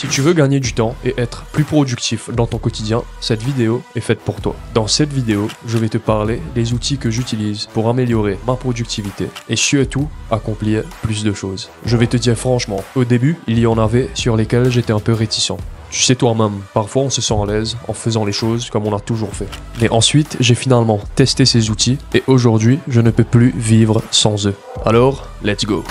Si tu veux gagner du temps et être plus productif dans ton quotidien, cette vidéo est faite pour toi. Dans cette vidéo, je vais te parler des outils que j'utilise pour améliorer ma productivité et surtout accomplir plus de choses. Je vais te dire franchement, au début, il y en avait sur lesquels j'étais un peu réticent. Tu sais toi-même, parfois on se sent à l'aise en faisant les choses comme on a toujours fait. Mais ensuite, j'ai finalement testé ces outils et aujourd'hui, je ne peux plus vivre sans eux. Alors, let's go!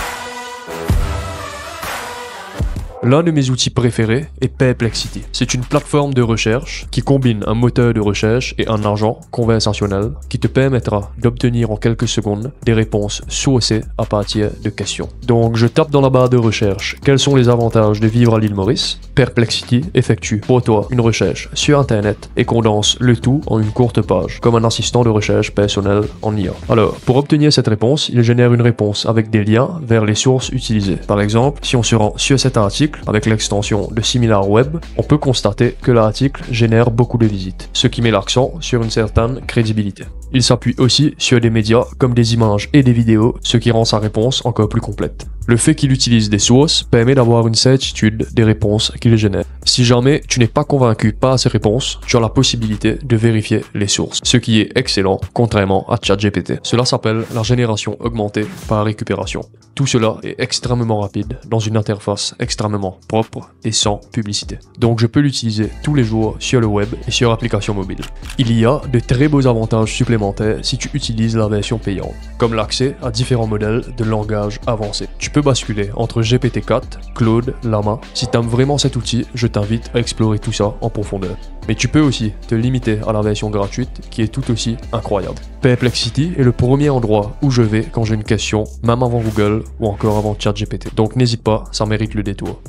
L'un de mes outils préférés est Perplexity. C'est une plateforme de recherche qui combine un moteur de recherche et un agent conversationnel qui te permettra d'obtenir en quelques secondes des réponses sourcées à partir de questions. Donc je tape dans la barre de recherche quels sont les avantages de vivre à l'île Maurice. Perplexity effectue pour toi une recherche sur internet et condense le tout en une courte page, comme un assistant de recherche personnel en IA. Alors, pour obtenir cette réponse, il génère une réponse avec des liens vers les sources utilisées. Par exemple, si on se rend sur cet article, avec l'extension de SimilarWeb, on peut constater que l'article génère beaucoup de visites, ce qui met l'accent sur une certaine crédibilité. Il s'appuie aussi sur des médias comme des images et des vidéos, ce qui rend sa réponse encore plus complète. Le fait qu'il utilise des sources permet d'avoir une certitude des réponses qu'il génère. Si jamais tu n'es pas convaincu par ces réponses, tu as la possibilité de vérifier les sources, ce qui est excellent contrairement à ChatGPT. Cela s'appelle la génération augmentée par récupération. Tout cela est extrêmement rapide dans une interface extrêmement propre et sans publicité. Donc je peux l'utiliser tous les jours sur le web et sur application mobile. Il y a de très beaux avantages supplémentaires si tu utilises la version payante, comme l'accès à différents modèles de langage avancés. Tu peux basculer entre GPT-4, Claude, Llama. Si tu aimes vraiment cet outil, je t'invite à explorer tout ça en profondeur. Mais tu peux aussi te limiter à la version gratuite qui est tout aussi incroyable. Perplexity est le premier endroit où je vais quand j'ai une question, même avant Google ou encore avant ChatGPT. Donc n'hésite pas, ça mérite le détour.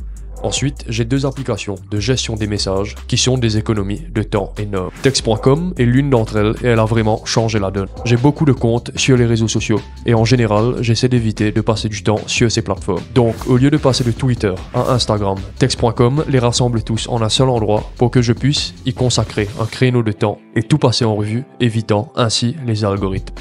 Ensuite, j'ai deux applications de gestion des messages qui sont des économies de temps énormes. Text.com est l'une d'entre elles et elle a vraiment changé la donne. J'ai beaucoup de comptes sur les réseaux sociaux et en général, j'essaie d'éviter de passer du temps sur ces plateformes. Donc, au lieu de passer de Twitter à Instagram, Text.com les rassemble tous en un seul endroit pour que je puisse y consacrer un créneau de temps et tout passer en revue, évitant ainsi les algorithmes.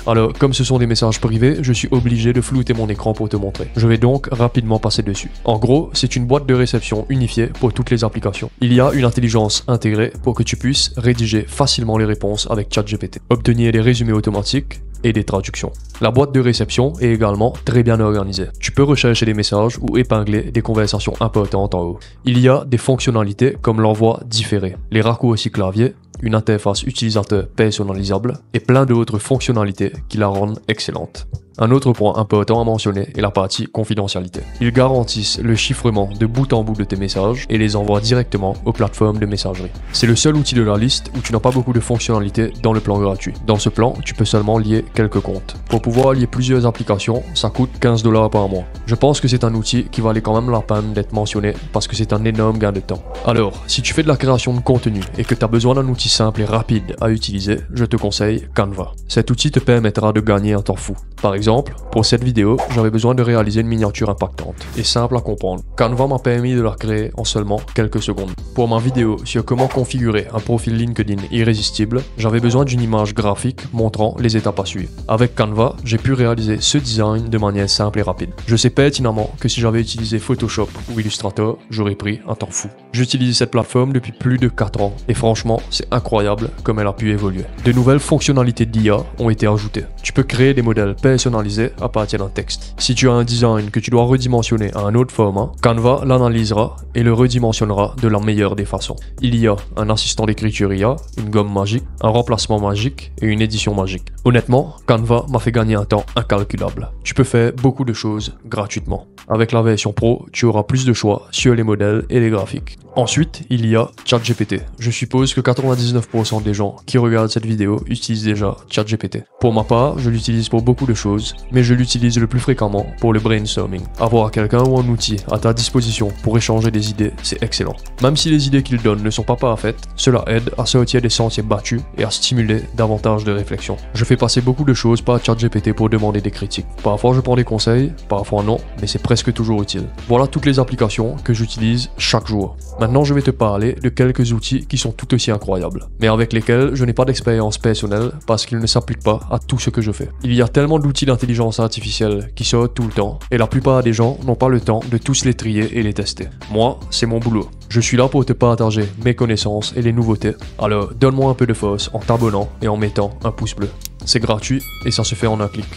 Alors, comme ce sont des messages privés, je suis obligé de flouter mon écran pour te montrer. Je vais donc rapidement passer dessus. En gros, c'est une boîte de réception unifiée pour toutes les applications. Il y a une intelligence intégrée pour que tu puisses rédiger facilement les réponses avec ChatGPT, obtenir des résumés automatiques et des traductions. La boîte de réception est également très bien organisée. Tu peux rechercher des messages ou épingler des conversations importantes en haut. Il y a des fonctionnalités comme l'envoi différé, les raccourcis clavier, une interface utilisateur personnalisable et plein d'autres fonctionnalités qui la rendent excellente. Un autre point important à mentionner est la partie confidentialité. Ils garantissent le chiffrement de bout en bout de tes messages et les envoient directement aux plateformes de messagerie. C'est le seul outil de la liste où tu n'as pas beaucoup de fonctionnalités dans le plan gratuit. Dans ce plan, tu peux seulement lier quelques comptes. Pour pouvoir lier plusieurs applications, ça coûte 15 $ par mois. Je pense que c'est un outil qui valait quand même la peine d'être mentionné parce que c'est un énorme gain de temps. Alors, si tu fais de la création de contenu et que tu as besoin d'un outil simple et rapide à utiliser, je te conseille Canva. Cet outil te permettra de gagner un temps fou. Par exemple, pour cette vidéo, j'avais besoin de réaliser une miniature impactante et simple à comprendre. Canva m'a permis de la créer en seulement quelques secondes. Pour ma vidéo sur comment configurer un profil LinkedIn irrésistible, j'avais besoin d'une image graphique montrant les étapes à suivre. Avec Canva, j'ai pu réaliser ce design de manière simple et rapide. Je sais pertinemment que si j'avais utilisé Photoshop ou Illustrator, j'aurais pris un temps fou. J'utilise cette plateforme depuis plus de 4 ans et franchement, c'est incroyable comme elle a pu évoluer. De nouvelles fonctionnalités d'IA ont été ajoutées. Tu peux créer des modèles personnalisé à partir d'un texte. Si tu as un design que tu dois redimensionner à un autre format, Canva l'analysera et le redimensionnera de la meilleure des façons. Il y a un assistant d'écriture IA, une gomme magique, un remplacement magique et une édition magique. Honnêtement, Canva m'a fait gagner un temps incalculable. Tu peux faire beaucoup de choses gratuitement. Avec la version Pro, tu auras plus de choix sur les modèles et les graphiques. Ensuite, il y a ChatGPT. Je suppose que 99% des gens qui regardent cette vidéo utilisent déjà ChatGPT. Pour ma part, je l'utilise pour beaucoup de choses, mais je l'utilise le plus fréquemment pour le brainstorming. Avoir quelqu'un ou un outil à ta disposition pour échanger des idées, c'est excellent. Même si les idées qu'il donne ne sont pas parfaites, cela aide à sortir des sentiers battus et à stimuler davantage de réflexion. Je fais passer beaucoup de choses par ChatGPT pour demander des critiques. Parfois je prends des conseils, parfois non, mais c'est presque toujours utile. Voilà toutes les applications que j'utilise chaque jour. Maintenant, je vais te parler de quelques outils qui sont tout aussi incroyables, mais avec lesquels je n'ai pas d'expérience personnelle parce qu'ils ne s'appliquent pas à tout ce que je fais. Il y a tellement d'outils d'intelligence artificielle qui sortent tout le temps, et la plupart des gens n'ont pas le temps de tous les trier et les tester. Moi, c'est mon boulot. Je suis là pour te partager mes connaissances et les nouveautés, alors donne-moi un peu de force en t'abonnant et en mettant un pouce bleu. C'est gratuit et ça se fait en un clic.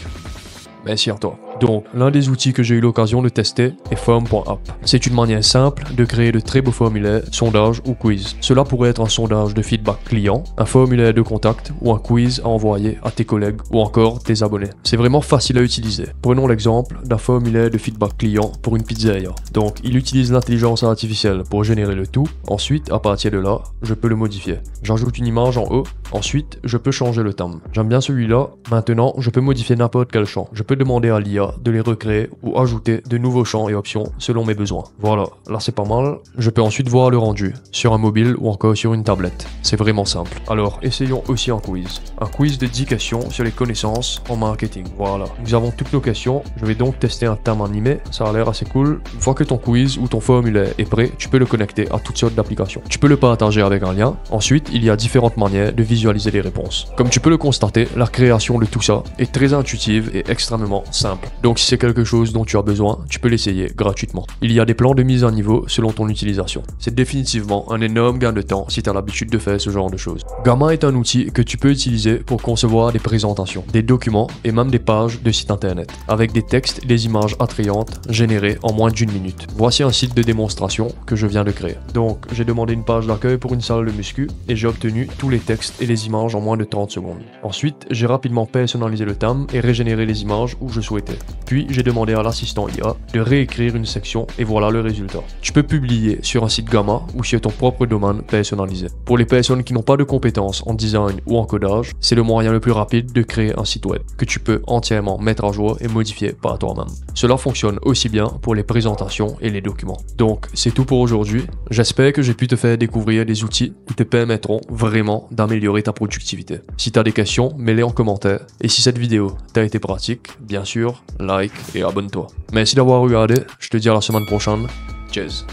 Merci à toi. Donc, l'un des outils que j'ai eu l'occasion de tester est Form.app. C'est une manière simple de créer de très beaux formulaires, sondages ou quiz. Cela pourrait être un sondage de feedback client, un formulaire de contact ou un quiz à envoyer à tes collègues ou encore tes abonnés. C'est vraiment facile à utiliser. Prenons l'exemple d'un formulaire de feedback client pour une pizzeria. Donc, il utilise l'intelligence artificielle pour générer le tout. Ensuite, à partir de là, je peux le modifier. J'ajoute une image en haut. Ensuite, je peux changer le thème. J'aime bien celui-là. Maintenant, je peux modifier n'importe quel champ. Je peux demander à l'IA de les recréer ou ajouter de nouveaux champs et options selon mes besoins. Voilà, là c'est pas mal. Je peux ensuite voir le rendu sur un mobile ou encore sur une tablette. C'est vraiment simple. Alors, essayons aussi un quiz. Un quiz de 10 questions sur les connaissances en marketing. Voilà, nous avons toutes nos questions. Je vais donc tester un thème animé. Ça a l'air assez cool. Une fois que ton quiz ou ton formulaire est prêt, tu peux le connecter à toutes sortes d'applications. Tu peux le partager avec un lien. Ensuite, il y a différentes manières de visualiser les réponses. Comme tu peux le constater, la création de tout ça est très intuitive et extrêmement simple. Donc si c'est quelque chose dont tu as besoin, tu peux l'essayer gratuitement. Il y a des plans de mise à niveau selon ton utilisation. C'est définitivement un énorme gain de temps si tu as l'habitude de faire ce genre de choses. Gamma est un outil que tu peux utiliser pour concevoir des présentations, des documents et même des pages de site internet, avec des textes et des images attrayantes générées en moins d'1 minute. Voici un site de démonstration que je viens de créer. Donc j'ai demandé une page d'accueil pour une salle de muscu et j'ai obtenu tous les textes et les images en moins de 30 secondes. Ensuite, j'ai rapidement personnalisé le thème et régénéré les images où je souhaitais. Puis j'ai demandé à l'assistant IA de réécrire une section et voilà le résultat. Tu peux publier sur un site Gamma ou sur ton propre domaine personnalisé. Pour les personnes qui n'ont pas de compétences en design ou en codage, c'est le moyen le plus rapide de créer un site web que tu peux entièrement mettre à jour et modifier par toi-même. Cela fonctionne aussi bien pour les présentations et les documents. Donc c'est tout pour aujourd'hui. J'espère que j'ai pu te faire découvrir des outils qui te permettront vraiment d'améliorer ta productivité. Si tu as des questions, mets-les en commentaire. Et si cette vidéo t'a été pratique, bien sûr, like et abonne-toi. Merci d'avoir regardé, je te dis à la semaine prochaine. Cheers.